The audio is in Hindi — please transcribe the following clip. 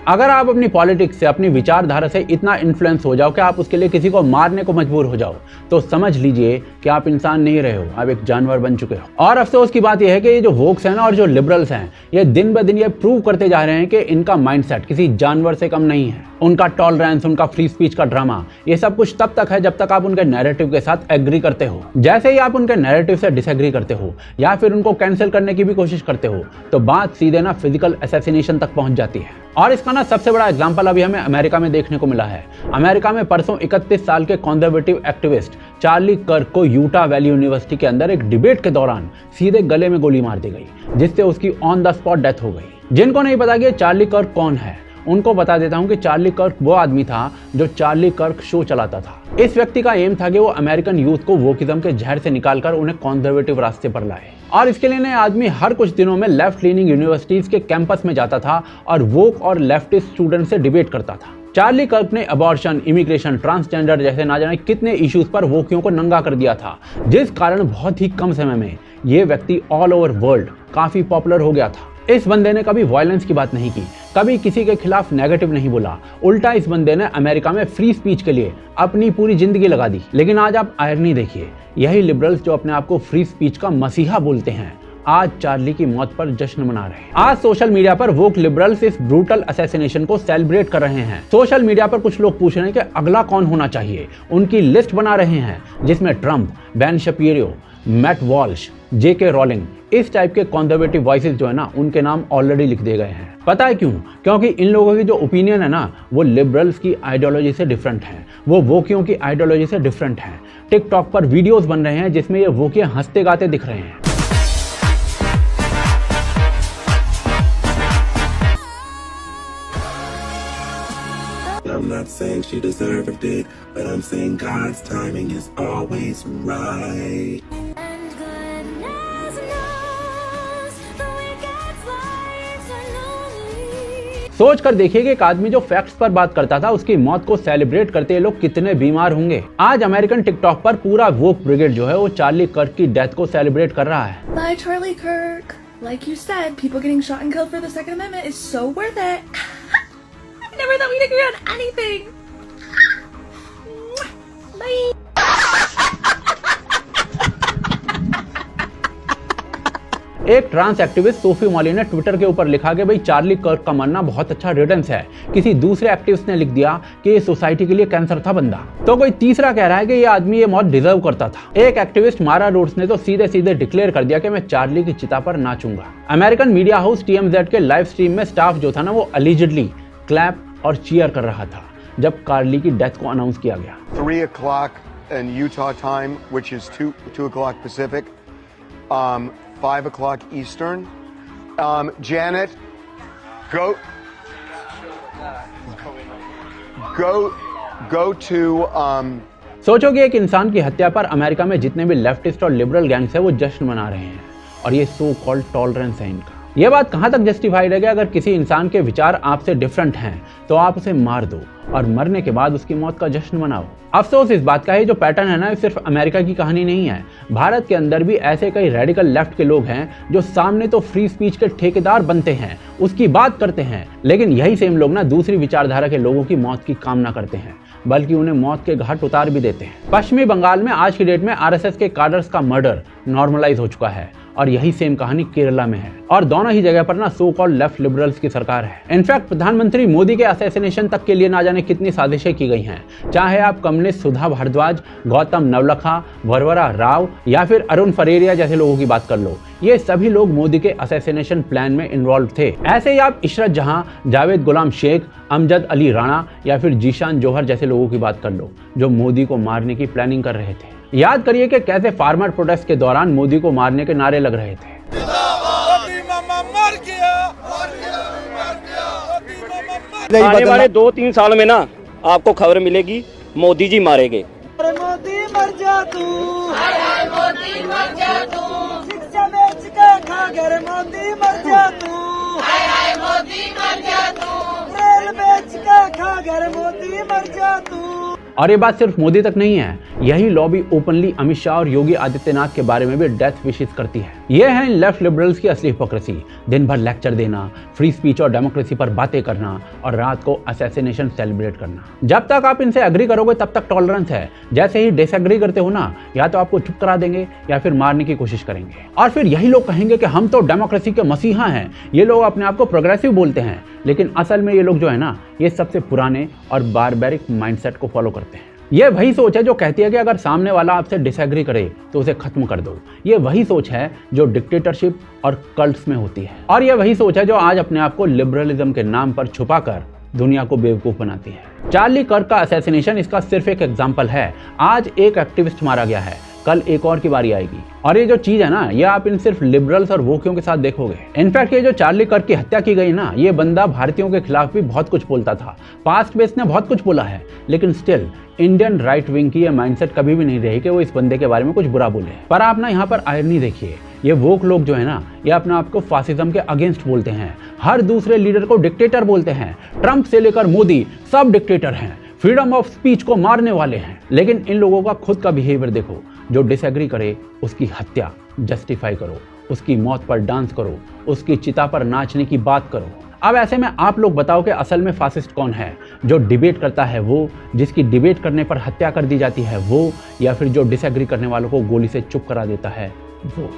अगर आप अपनी पॉलिटिक्स से, अपनी विचारधारा से इतना इन्फ्लुएंस हो जाओ कि आप उसके लिए किसी को मारने को मजबूर हो जाओ, तो समझ लीजिए कि आप इंसान नहीं रहे हो, आप एक जानवर बन चुके हो। और अफसोस की बात यह है कि ये जो वोक्स हैं ना और जो लिबरल्स हैं, ये दिन ब दिन ये प्रूव करते जा रहे हैं कि इनका माइंडसेट किसी जानवर से कम नहीं है। उनका टॉलरेंस, उनका फ्री स्पीच का ड्रामा, ये सब कुछ तब तक है जब तक आप उनके नैरेटिव के साथ एग्री करते हो। जैसे ही आप उनके नैरेटिव से डिसएग्री करते हो या फिर उनको कैंसिल करने की भी कोशिश करते हो, तो बात सीधे ना फिजिकल असैसिनेशन तक पहुंच जाती है। और इसका ना सबसे बड़ा एग्जांपल अभी हमें अमेरिका में देखने को मिला है। अमेरिका में परसों 31 साल के कंजर्वेटिव एक्टिविस्ट चार्ली कर्क को यूटा वैली यूनिवर्सिटी के अंदर एक डिबेट के दौरान सीधे गले में गोली मार दी गई, जिससे उसकी ऑन द स्पॉट डेथ हो गई। जिनको नहीं पता कि चार्ली कर्क कौन है, उनको बता देता हूं कि चार्ली कर्क वो आदमी था जो चार्ली कर्क शो चलाता था। इस व्यक्ति का एम था कि वो अमेरिकन यूथ को वोकिज्म के जहर से निकालकर उन्हें कंजर्वेटिव रास्ते पर लाए। और इसके लिए नया आदमी हर कुछ दिनों में लेफ्ट लीनिंग यूनिवर्सिटीज के कैंपस में जाता था और वोक और लेफ्टिस्ट स्टूडेंट से डिबेट करता था। चार्ली कर्क ने अबॉर्शन, इमिग्रेशन, ट्रांसजेंडर जैसे ना जाने कितने इश्यूज पर वोकियों को नंगा कर दिया था, जिस कारण बहुत ही कम समय में ये व्यक्ति ऑल ओवर वर्ल्ड काफी पॉपुलर हो गया था। इस बंदे ने कभी वायलेंस की बात नहीं की, कभी किसी के खिलाफ नेगेटिव नहीं बोला। उल्टा इस बंदे ने अमेरिका में फ्री स्पीच के लिए अपनी पूरी जिंदगी लगा दी। लेकिन आज आप आयरनी देखिए, यही लिबरल्स जो अपने आप को फ्री स्पीच का मसीहा बोलते हैं, आज चार्ली की मौत पर जश्न मना रहे हैं। आज सोशल मीडिया पर वोक लिबरल्स इस ब्रूटल असैसिनेशन को सेलिब्रेट कर रहे हैं। सोशल मीडिया पर कुछ लोग पूछ रहे हैं कि अगला कौन होना चाहिए, उनकी लिस्ट बना रहे हैं, जिसमें Trump, Ben Shapiro, Matt Walsh, JK Rowling, इस टाइप के कंजर्वेटिव वॉइसेस जो है ना, उनके नाम ऑलरेडी लिख दिए गए हैं। पता है क्यों? क्योंकि इन लोगों की जो ओपिनियन है ना, वो लिबरल्स की आइडियोलॉजी से डिफरेंट है, वो वोकियों की आइडियोलॉजी से डिफरेंट है। टिकटॉक पर वीडियोस बन रहे हैं जिसमें ये वोकिया हंसते गाते दिख रहे हैं। I'm not saying she deserved it, but I'm saying God's timing is always right. And goodness knows the wicked lives are lonely. सोच कर देखिए कि एक आदमी जो फैक्ट्स पर बात करता था, उसकी मौत को सेलिब्रेट करते लोग कितने बीमार होंगे। आज अमेरिकन टिकटॉक पर पूरा वोक ब्रिगेड जो है वो चार्ली कर्क की डेथ को सेलिब्रेट कर रहा है। Bye, Charlie Kirk. Like you said, people getting shot and killed for the Second Amendment is so worth it. I never thought we'd agree on anything. Bye. एक ट्रांस एक्टिविस्ट सोफी मॉली ने ट्विटर के ऊपर लिखा कि भाई चार्ली कर्क का मरना बहुत अच्छा रिटर्न्स है। किसी दूसरे एक्टिविस्ट ने लिख दिया कि ये सोसाइटी के लिए कैंसर था बंदा। तो कोई तीसरा कह रहा है कि ये आदमी ये मौत डिजर्व करता था। एक एक्टिविस्ट मारा रोड्स ने तो सीधे सीधे डिक्लेयर कर दिया कि मैं चार्ली की चिता पर नाचूंगा। अमेरिकन मीडिया हाउस TMZ के लाइव स्ट्रीम में स्टाफ जो था ना, वो अलिजिडली क्लैप और चीयर कर रहा था जब कार्ली की डेथ को अनाउंस किया गया। 3 o'clock in Utah time, which is 2 o'clock Pacific, 5 o'clock Eastern. Janet, go to. सोचो कि एक इंसान की हत्या पर अमेरिका में जितने भी लेफ्टिस्ट और लिबरल गैंग्स है वो जश्न मना रहे हैं, और ये सो कॉल्ड टॉलरेंस है इनका। ये बात कहां तक जस्टिफाइड है कि अगर किसी इंसान के विचार आपसे डिफरेंट हैं तो आप उसे मार दो और मरने के बाद उसकी मौत का जश्न मनाओ। अफसोस इस बात का है जो पैटर्न है ना, सिर्फ अमेरिका की कहानी नहीं है। भारत के अंदर भी ऐसे कई रेडिकल लेफ्ट के लोग हैं जो सामने तो फ्री स्पीच के ठेकेदार बनते हैं, उसकी बात करते हैं, लेकिन यही सेम लोग ना दूसरी विचारधारा के लोगों की मौत की कामना करते हैं, बल्कि उन्हें मौत के घाट उतार भी देते हैं। पश्चिमी बंगाल में आज की डेट में RSS के कार्डर्स का मर्डर नॉर्मलाइज हो चुका है, और यही सेम कहानी केरला में है, और दोनों ही जगह पर ना सो कॉल्ड लेफ्ट लिबरल्स की सरकार है। इनफैक्ट प्रधानमंत्री मोदी के असैसिनेशन तक के लिए ना जाने कितनी साजिशें की गई हैं। चाहे आप कम्युनिस्ट सुधा भारद्वाज, गौतम नवलखा, वरवरा राव या फिर अरुण फरेरिया जैसे लोगों की बात कर लो, ये सभी लोग मोदी के असैसिनेशन प्लान में इन्वॉल्व थे। ऐसे ही आप इशरत जहां, जावेद गुलाम शेख, अमजद अली राणा या फिर जीशान जोहर जैसे लोगों की बात कर लो, जो मोदी को मारने की प्लानिंग कर रहे थे। याद करिए कि कैसे फार्मर प्रोटेस्ट के दौरान मोदी को मारने के नारे लग रहे थे। आने वाले 2-3 साल में ना आपको खबर मिलेगी मोदी जी मारेंगे। मोदी मर जा तू, मोदी मर जा तू, शिक्षा बेच के खा घर मोदी मर जा तू, मोदी मर जा तू, रेल बेच के खा घर मोदी मर जा तू। और ये बात सिर्फ मोदी तक नहीं है, यही लॉबी ओपनली अमित शाह और योगी आदित्यनाथ के बारे में भी डेथ विशेस करती है। ये है इन लेफ्ट लिबरल्स की असली हिपोक्रेसी। दिन भर लेक्चर देना, फ्री स्पीच और डेमोक्रेसी पर बातें करना और रात को असैसिनेशन सेलिब्रेट करना। जब तक आप इनसे एग्री करोगे तब तक टॉलरेंस है। जैसे ही डिसएग्री करते हो ना, या तो आपको चुप करा देंगे या फिर मारने की कोशिश करेंगे। और फिर यही लोग कहेंगे कि हम तो डेमोक्रेसी के मसीहा हैं। ये लोग अपने आप को प्रोग्रेसिव बोलते हैं, लेकिन असल में ये लोग जो है ना, ये सबसे पुराने और बारबैरिक माइंडसेट को फॉलो करते हैं। ये वही सोच है जो कहती है कि अगर सामने वाला आपसे डिसएग्री करे तो उसे खत्म कर दो। ये वही सोच है जो डिक्टेटरशिप और कल्ट्स में होती है। और ये वही सोच है जो आज अपने आप को लिबरलिज्म के नाम पर छुपाकर दुनिया को बेवकूफ बनाती है। चार्ली कर्क का असैसिनेशन इसका सिर्फ एक एग्जाम्पल है। आज एक एक्टिविस्ट मारा गया है, कल एक और की बारी आएगी। और ये जो चीज है ना, ये आप इन सिर्फ लिबरल्स और वोकियों के साथ देखोगे। इनफैक्ट ये जो चार्ली कर्क की हत्या की गई ना, ये बंदा भारतीयों के खिलाफ भी बहुत कुछ बोलता था। पास्ट में इसने बहुत कुछ बोला है, लेकिन स्टिल इंडियन राइट विंग की ये माइंडसेट कभी भी नहीं रही कि वो इस बंदे के बारे में कुछ बुरा बोले। पर आप ना यहाँ पर आयरनी देखिए, ये वोक लोग जो है ना, ये अपने आप को फासिज्म के अगेंस्ट बोलते हैं। हर दूसरे लीडर को डिक्टेटर बोलते हैं। ट्रंप से लेकर मोदी सब डिक्टेटर हैं, फ्रीडम ऑफ स्पीच को मारने वाले हैं। लेकिन इन लोगों का खुद का बिहेवियर देखो। जो डिसएग्री करे उसकी हत्या जस्टिफाई करो, उसकी मौत पर डांस करो, उसकी चिता पर नाचने की बात करो। अब ऐसे में आप लोग बताओ कि असल में फासिस्ट कौन है? जो डिबेट करता है वो, जिसकी डिबेट करने पर हत्या कर दी जाती है वो, या फिर जो डिसएग्री करने वालों को गोली से चुप करा देता है वो?